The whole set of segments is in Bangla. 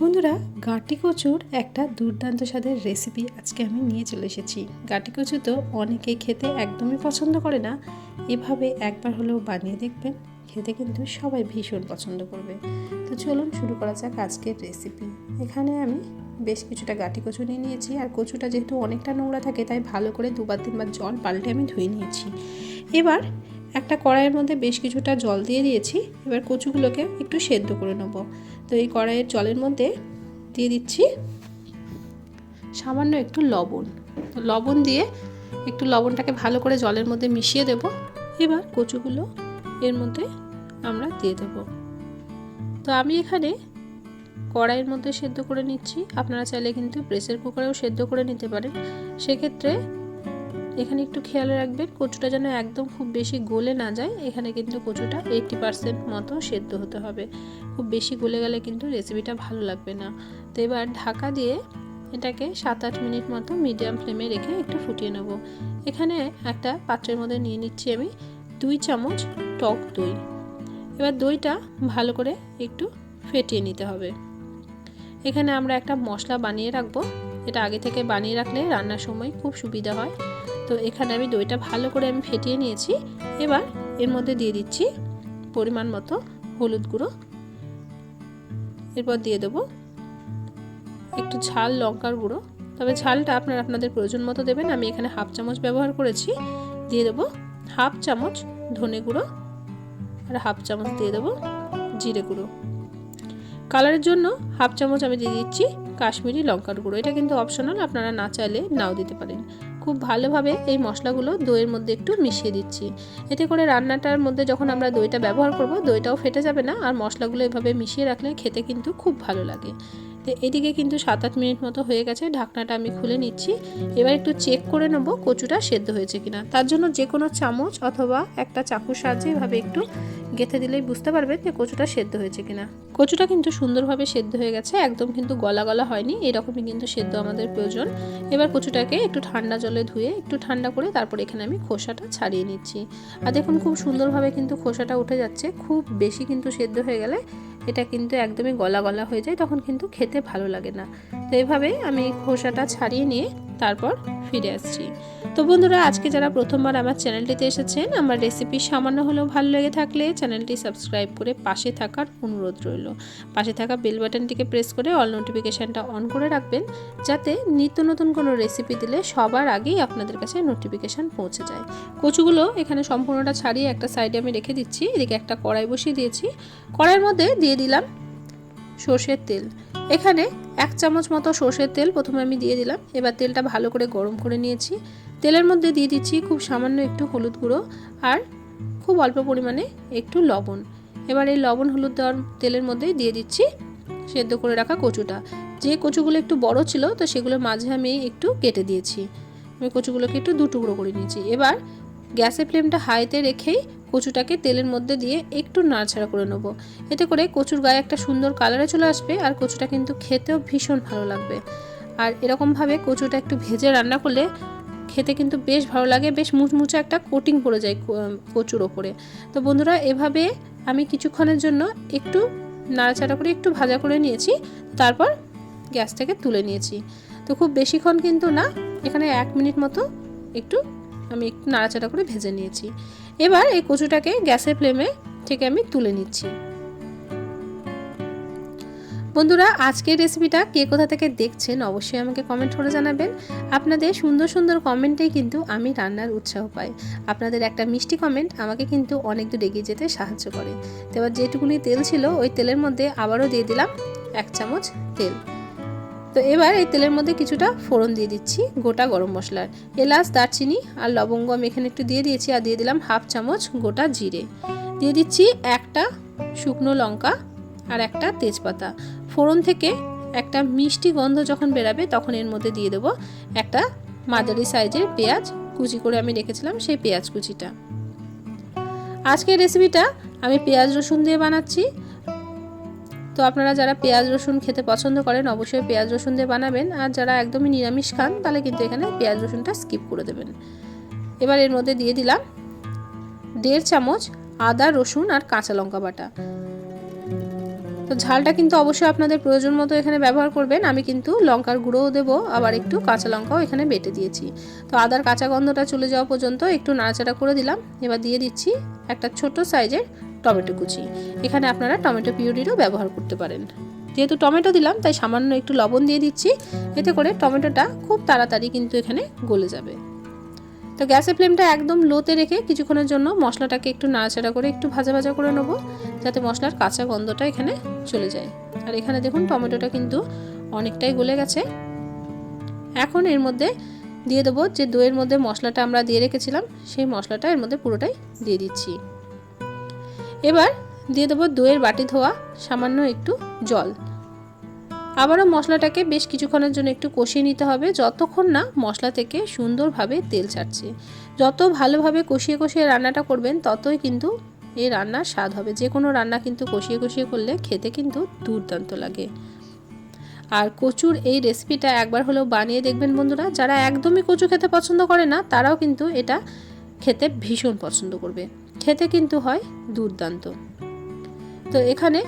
বন্ধুরা, গাঁটি কচুর একটা দুর্দান্ত স্বাদের রেসিপি আজকে আমি নিয়ে চলে এসেছি। গাঁটি কচু তো অনেকেই খেতে একদমই পছন্দ করে না, এভাবে একবার হলেও বানিয়ে দেখবেন, খেতে কিন্তু সবাই ভীষণ পছন্দ করবে। তো চলুন শুরু করা যাক আজকের রেসিপি। এখানে আমি বেশ কিছুটা গাঁটি কচু নিয়ে নিয়েছি, আর কচুটা যেহেতু অনেকটা নোংরা থাকে তাই ভালো করে 2-3 বার জল পাল্টে আমি ধুয়ে নিয়েছি। এবার একটা কড়াইয়ের মধ্যে বেশ কিছুটা জল দিয়ে দিয়েছি। এবার কচুগুলোকে একটু সেদ্ধ করে নেব। তো এই কড়াইয়ের জলের মধ্যে দিয়ে দিচ্ছি সামান্য একটু লবণ। তো লবণ দিয়ে একটু লবণটাকে ভালো করে জলের মধ্যে মিশিয়ে দেব। এবার কচুগুলো এর মধ্যে আমরা দিয়ে দেব। তো আমি এখানে কড়াইয়ের মধ্যে সেদ্ধ করে নিচ্ছি, আপনারা চাইলে কিন্তু প্রেসার কুকারেও সেদ্ধ করে নিতে পারেন। সেক্ষেত্রে এখানে একটু খেয়াল রাখবেন কচুটা যেন একদম খুব বেশি গলে না যায়। এখানে কিন্তু কচুটা 80% মতো সেদ্ধ হতে হবে, খুব বেশি গলে গেলে কিন্তু রেসিপিটা ভালো লাগবে না। তো এবার ঢাকা দিয়ে এটাকে 7-8 মিনিট মতো মিডিয়াম ফ্লেমে রেখে একটু ফুটিয়ে নেব। এখানে একটা পাত্রের মধ্যে নিয়ে নিচ্ছি আমি 2 চামচ টক দই। এবার দইটা ভালো করে একটু ফেটিয়ে নিতে হবে। এখানে আমরা একটা মশলা বানিয়ে রাখবো, এটা আগে থেকে বানিয়ে রাখলে রান্নার সময় খুব সুবিধা হয়। তো এখানে আমি দইটা ভালো করে আমি ফেটিয়ে নিয়েছি। এবার এর মধ্যে দিয়ে দিচ্ছি পরিমাণ মতো হলুদ গুঁড়ো। এরপর দিয়ে দেবো একটু ঝাল লঙ্কার গুঁড়ো, তবে ঝালটা আপনাদের প্রয়োজন মতো দেবেন। আমি এখানে 1/2 চামচ ব্যবহার করেছি। দিয়ে দেবো 1/2 চামচ ধনে গুঁড়ো, আর 1/2 চামচ দিয়ে দেবো জিরে গুঁড়ো। কালারের জন্য 1/2 চামচ আমি দিয়ে দিচ্ছি কাশ্মীরি লঙ্কার গুঁড়ো। এটা কিন্তু অপশনাল, আপনারা না চাইলে নাও দিতে পারেন। খুব ভালোভাবে এই মশলাগুলো দইয়ের মধ্যে একটু মিশিয়ে দিচ্ছি। এতে করে রান্নাটার মধ্যে যখন আমরা দইটা ব্যবহার করব, দইটাও ফেটে যাবে না, আর মশলাগুলো এভাবে মিশিয়ে রাখলে খেতে কিন্তু খুব ভালো লাগে। তো এদিকে কিন্তু 7-8 মিনিট মতো হয়ে গেছে, ঢাকনাটা আমি খুলে নিচ্ছি। এবার একটু চেক করে নেব কচুটা সেদ্ধ হয়েছে কিনা। তার জন্য যে কোনো চামচ অথবা একটা চাকুর সাহায্যে এভাবে একটু গেঁথে দিলেই বুঝতে পারবেন যে কচুটা সেদ্ধ হয়েছে কিনা। কচুটা কিন্তু সুন্দরভাবে সেদ্ধ হয়ে গেছে, একদম কিন্তু গলা গলা হয়নি, এরকমই কিন্তু সেদ্ধ আমাদের প্রয়োজন। এবার কচুটাকে একটু ঠান্ডা জলে ধুয়ে একটু ঠান্ডা করে তারপর এখানে আমি খোসাটা ছাড়িয়ে নিচ্ছি। আর দেখুন খুব সুন্দরভাবে কিন্তু খোসাটা উঠে যাচ্ছে। খুব বেশি কিন্তু সেদ্ধ হয়ে গেলে এটা কিন্তু একদমই গলা গলা হয়ে যায়, তখন কিন্তু খেতে ভালো লাগে না। তো এইভাবে আমি খোসাটা ছাড়িয়ে নিয়ে তারপর ফিরে আসছি। তো বন্ধুরা, আজকে যারা প্রথমবার আমার চ্যানেলটিতে এসেছেন, আমার রেসিপি সামান্য হলেও ভালো লেগে থাকলে চ্যানেলটি সাবস্ক্রাইব করে পাশে থাকার অনুরোধ রইল। পাশে থাকা বেল বাটনটিকে প্রেস করে অল নোটিফিকেশানটা অন করে রাখবেন, যাতে নিত্য নতুন কোনো রেসিপি দিলে সবার আগেই আপনাদের কাছে নোটিফিকেশান পৌঁছে যায়। কচুগুলো এখানে সম্পূর্ণটা ছাড়িয়ে একটা সাইডে আমি রেখে দিচ্ছি। এদিকে একটা কড়াই বসিয়ে দিয়েছি। কড়াইয়ের মধ্যে দিয়ে দিলাম সর্ষের তেল। এখানে 1 চামচ মতো সর্ষের তেল প্রথমে আমি দিয়ে দিলাম। এবার তেলটা ভালো করে গরম করে নিয়েছি। তেলের মধ্যে দিয়ে দিচ্ছি খুব সামান্য একটু হলুদ গুঁড়ো আর খুব অল্প পরিমাণে একটু লবণ। এবার এই লবণ হলুদ দেওয়ার তেলের মধ্যেই দিয়ে দিচ্ছি সেদ্ধ করে রাখা কচুটা। যে কচুগুলো একটু বড় ছিল, তো সেগুলোর মাঝে আমি একটু কেটে দিয়েছি। আমি কচুগুলোকে একটু 2 টুকরো করে নিয়েছি। এবার গ্যাসের ফ্লেমটা হাইতে রেখেই কচুটাকে তেলের মধ্যে দিয়ে একটু নাড়াচাড়া করে নেবো। এতে করে কচুর গায়ে একটা সুন্দর কালারে চলে আসবে, আর কচুটা কিন্তু খেতেও ভীষণ ভালো লাগবে। আর এরকমভাবে কচুটা একটু ভেজে রান্না করলে খেতে কিন্তু বেশ ভালো লাগে, বেশ মুচমুচে একটা কোটিং পড়ে যায় কচুর ওপরে। তো বন্ধুরা, এভাবে আমি কিছুক্ষণের জন্য একটু নাড়াচাড়া করে একটু ভাজা করে নিয়েছি, তারপর গ্যাস থেকে তুলে নিয়েছি। তো খুব বেশিক্ষণ কিন্তু না, এখানে 1 মিনিট মতো একটু আমি একটু নাড়াচাড়া করে ভেজে নিয়েছি। এবার এই কচুটাকে গ্যাসের ফ্লেমে থেকে আমি তুলে নিচ্ছি। বন্ধুরা, আজকের রেসিপিটা কে কোথা থেকে দেখছেন অবশ্যই আমাকে কমেন্ট করে জানাবেন। আপনাদের সুন্দর সুন্দর কমেন্টেই কিন্তু আমি রান্নার উৎসাহ পাই। আপনাদের একটা মিষ্টি কমেন্ট আমাকে কিন্তু অনেক দূর এগিয়ে যেতে সাহায্য করে। তো এবার যেটুকুনি তেল ছিল, ওই তেলের মধ্যে আবারও দিয়ে দিলাম 1 চামচ তেল। তো এবার এই তেলের মধ্যে কিছুটা ফোড়ন দিয়ে দিচ্ছি গোটা গরম মশলার। এলাচ, দারচিনি আর লবঙ্গ আমি এখানে একটু দিয়ে দিয়েছি, আর দিয়ে দিলাম 1/2 চামচ গোটা জিরে। দিয়ে দিচ্ছি একটা শুকনো লঙ্কা আর একটা তেজপাতা। ফোড়ন থেকে একটা মিষ্টি গন্ধ যখন বেরাবে, তখন এর মধ্যে দিয়ে দেবো একটা মাঝারি সাইজের পেঁয়াজ কুচি করে আমি রেখেছিলাম, সেই পেঁয়াজ কুচিটা। আজকের রেসিপিটা আমি পেঁয়াজ রসুন দিয়ে বানাচ্ছি। তো আপনারা যারা পেঁয়াজ রসুন খেতে পছন্দ করেন অবশ্যই পেঁয়াজ রসুন দিয়ে বানাবেন, আর যারা একদমই নিরামিষ খান তাহলে কিন্তু এখানে পেঁয়াজ রসুনটা স্কিপ করে দেবেন। এবার এর মধ্যে দিয়ে দিলাম 1.5 চামচ আদা, রসুন আর কাঁচা লঙ্কা বাটা। তো ঝালটা কিন্তু অবশ্যই আপনাদের প্রয়োজন মতো এখানে ব্যবহার করবেন। আমি কিন্তু লঙ্কার গুঁড়োও দেবো, আবার একটু কাঁচা লঙ্কাও এখানে বেটে দিয়েছি। তো আদার কাঁচা গন্ধটা চলে যাওয়া পর্যন্ত একটু নাড়াচাড়া করে দিলাম। এবার দিয়ে দিচ্ছি একটা ছোট সাইজের টমেটো কুচি। এখানে আপনারা টমেটো পিউরিরও ব্যবহার করতে পারেন। যেহেতু টমেটো দিলাম তাই সামান্য একটু লবণ দিয়ে দিচ্ছি, এতে করে টমেটোটা খুব তাড়াতাড়ি কিন্তু এখানে গলে যাবে। তো গ্যাসের ফ্লেমটা একদম লোতে রেখে কিছুক্ষণের জন্য মশলাটাকে একটু নাড়াচাড়া করে একটু ভাজা ভাজা করে নেব, যাতে মশলার কাঁচা গন্ধটা এখানে চলে যায়। আর এখানে দেখুন টমেটোটা কিন্তু অনেকটাই গলে গেছে। এখন এর মধ্যে দিয়ে দেবো যে দইয়ের মধ্যে মশলাটা আমরা দিয়ে রেখেছিলাম, সেই মশলাটা এর মধ্যে পুরোটাই দিয়ে দিচ্ছি। এবার দিয়ে দেবো দইয়ের বাটি ধোয়া সামান্য একটু জল। আবারও মশলাটাকে বেশ কিছুক্ষণের জন্য একটু কষিয়ে নিতে হবে, যতক্ষণ না মশলা থেকে সুন্দরভাবে তেল ছাড়ছে। যত ভালোভাবে কষিয়ে কষিয়ে রান্নাটা করবেন ততই কিন্তু এই রান্নার স্বাদ হবে। যে কোনো রান্না কিন্তু কষিয়ে কষিয়ে করলে খেতে কিন্তু দুর্দান্ত লাগে। আর কচুর এই রেসিপিটা একবার হলেও বানিয়ে দেখবেন বন্ধুরা। যারা একদমই কচু খেতে পছন্দ করে না তারাও কিন্তু এটা খেতে ভীষণ পছন্দ করবে। খেতে কিন্তু হয় দুর্দান্ত। তো এখানে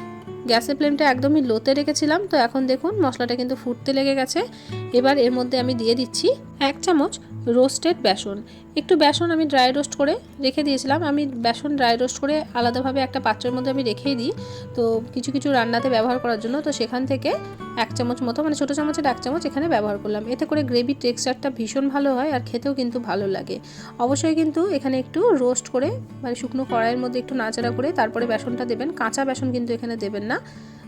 গ্যাসের ফ্লেমটা একদমই লোতে রেখেছিলাম। তো এখন দেখুন মশলাটা কিন্তু ফুটতে লেগে গেছে। এবার এর মধ্যে আমি দিয়ে দিচ্ছি 1 চামচ রোস্টেড বেসন। একটু বেসন আমি ড্রাই রোস্ট করে রেখে দিয়েছিলাম। আমি বেসন ড্রাই রোস্ট করে আলাদাভাবে একটা পাত্রের মধ্যে আমি রেখেই দিই, তো কিছু কিছু রান্নাতে ব্যবহার করার জন্য। তো সেখান থেকে 1 চামচ মতো, মানে ছোটো চামচের 1 চামচ এখানে ব্যবহার করলাম। এতে করে গ্রেভির টেক্সচারটা ভীষণ ভালো হয় আর খেতেও কিন্তু ভালো লাগে। অবশ্যই কিন্তু এখানে একটু রোস্ট করে, মানে শুকনো কড়াইয়ের মধ্যে একটু নাড়াচাড়া করে তারপরে বেসনটা দেবেন। কাঁচা বেসন কিন্তু এখানে দেবেন না।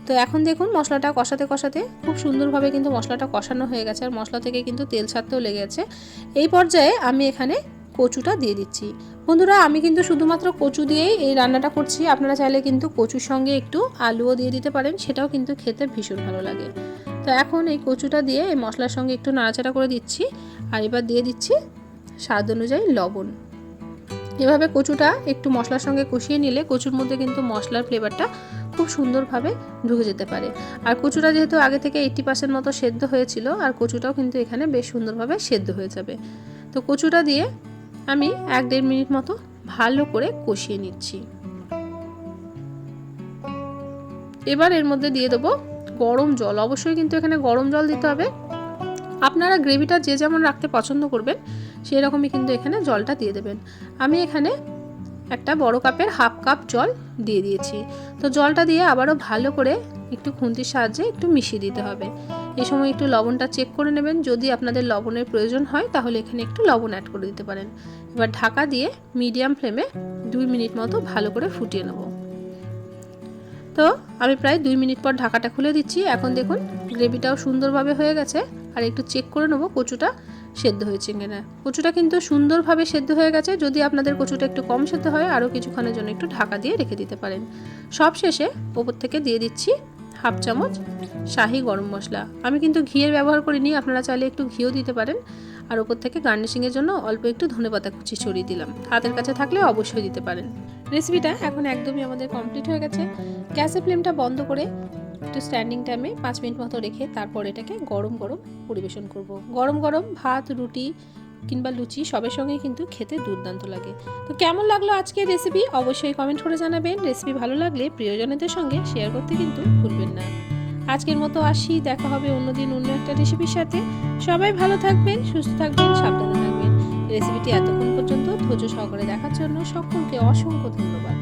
তো এখন দেখুন মশলাটা কষাতে কষাতে খুব সুন্দরভাবে কিন্তু মশলাটা কষানো হয়ে গেছে, আর মশলা থেকে কিন্তু তেল ছাড়তেও লেগে গেছে। এই পর্যায়ে আমি এখানে কচুটা দিয়ে দিচ্ছি। বন্ধুরা, আমি কিন্তু শুধুমাত্র কচু দিয়েই এই রান্নাটা করছি। আপনারা চাইলে কিন্তু কচুর সঙ্গে একটু আলুও দিয়ে দিতে পারেন, সেটাও কিন্তু খেতে ভীষণ ভালো লাগে। তো এখন এই কচুটা দিয়ে এই মশলার সঙ্গে একটু নাড়াচাড়া করে দিচ্ছি। আর এবার দিয়ে দিচ্ছি স্বাদ অনুযায়ী লবণ। এভাবে কচুটা একটু মশলার সঙ্গে কষিয়ে নিলে কচুর মধ্যে কিন্তু মশলার ফ্লেভারটা খুব সুন্দরভাবে ঢুকে যেতে পারে। আর কচুটা যেহেতু আগে থেকে 80% মতো সেদ্ধ হয়েছিল, আর কচুটাও কিন্তু এখানে বেশ সুন্দরভাবে সেদ্ধ হয়ে যাবে। তো কচুটা দিয়ে আমি 1-1.5 মিনিট মতো ভালো করে কষিয়ে নিচ্ছি। এবার এর মধ্যে দিয়ে দেবো গরম জল। অবশ্যই কিন্তু এখানে গরম জল দিতে হবে। আপনারা গ্রেভিটা যে যেমন রাখতে পছন্দ করবেন সেই রকমই কিন্তু এখানে জলটা দিয়ে দেবেন। আমি এখানে একটা বড় কাপের 1/2 কাপ জল দিয়ে দিয়েছি। তো জলটা দিয়ে আবারও ভালো করে একটু খুন্তির সাহায্যে একটু মিশিয়ে দিতে হবে। এই সময় একটু লবণটা চেক করে নেবেন। যদি আপনাদের লবণের প্রয়োজন হয় তাহলে এখানে একটু লবণ অ্যাড করে দিতে পারেন। এবার ঢাকা দিয়ে মিডিয়াম ফ্লেমে 2 মিনিট মতো ভালো করে ফুটিয়ে নেব। তো আমি প্রায় 2 মিনিট পর ঢাকাটা খুলে দিচ্ছি। এখন দেখুন গ্রেভিটাও সুন্দরভাবে হয়ে গেছে। আর একটু চেক করে নেবো কচুটা সেদ্ধ হয়েছে কিনা। কচুটা কিন্তু সুন্দরভাবে সেদ্ধ হয়ে গেছে। যদি আপনাদের কচুটা একটু কম সেদ্ধ হয় আরও কিছুক্ষণের জন্য একটু ঢাকা দিয়ে রেখে দিতে পারেন। সব শেষে ওপর থেকে দিয়ে দিচ্ছি 1/2 চামচ শাহি গরম মশলা। আমি কিন্তু ঘিয়ের ব্যবহার করিনি, আপনারা চাইলে একটু ঘিও দিতে পারেন। আর ওপর থেকে গার্নিশিংয়ের জন্য অল্প একটু ধনেপাতা কুচি ছড়িয়ে দিলাম। হাতের কাছে থাকলে অবশ্যই দিতে পারেন। রেসিপিটা এখন একদমই আমাদের কমপ্লিট হয়ে গেছে। গ্যাসের ফ্লেমটা বন্ধ করে একটু স্ট্যান্ডিং টাইমে 5 মিনিট মতো রেখে তারপর এটাকে গরম গরম পরিবেশন করব। গরম গরম ভাত, রুটি কিংবা লুচি সবের সঙ্গেই কিন্তু খেতে দুর্দান্ত লাগে। তো কেমন লাগলো আজকের রেসিপি অবশ্যই কমেন্ট করে জানাবেন। রেসিপি ভালো লাগলে প্রিয়জনদের সঙ্গে শেয়ার করতে কিন্তু ভুলবেন না। আজকের মতো আসি, দেখা হবে অন্যদিন অন্য একটা রেসিপির সাথে। সবাই ভালো থাকবেন, সুস্থ থাকবেন, সাবধানে থাকবেন। রেসিপিটি এতক্ষণ পর্যন্ত ধৈর্য সহকারে দেখার জন্য সকলকে অসংখ্য ধন্যবাদ।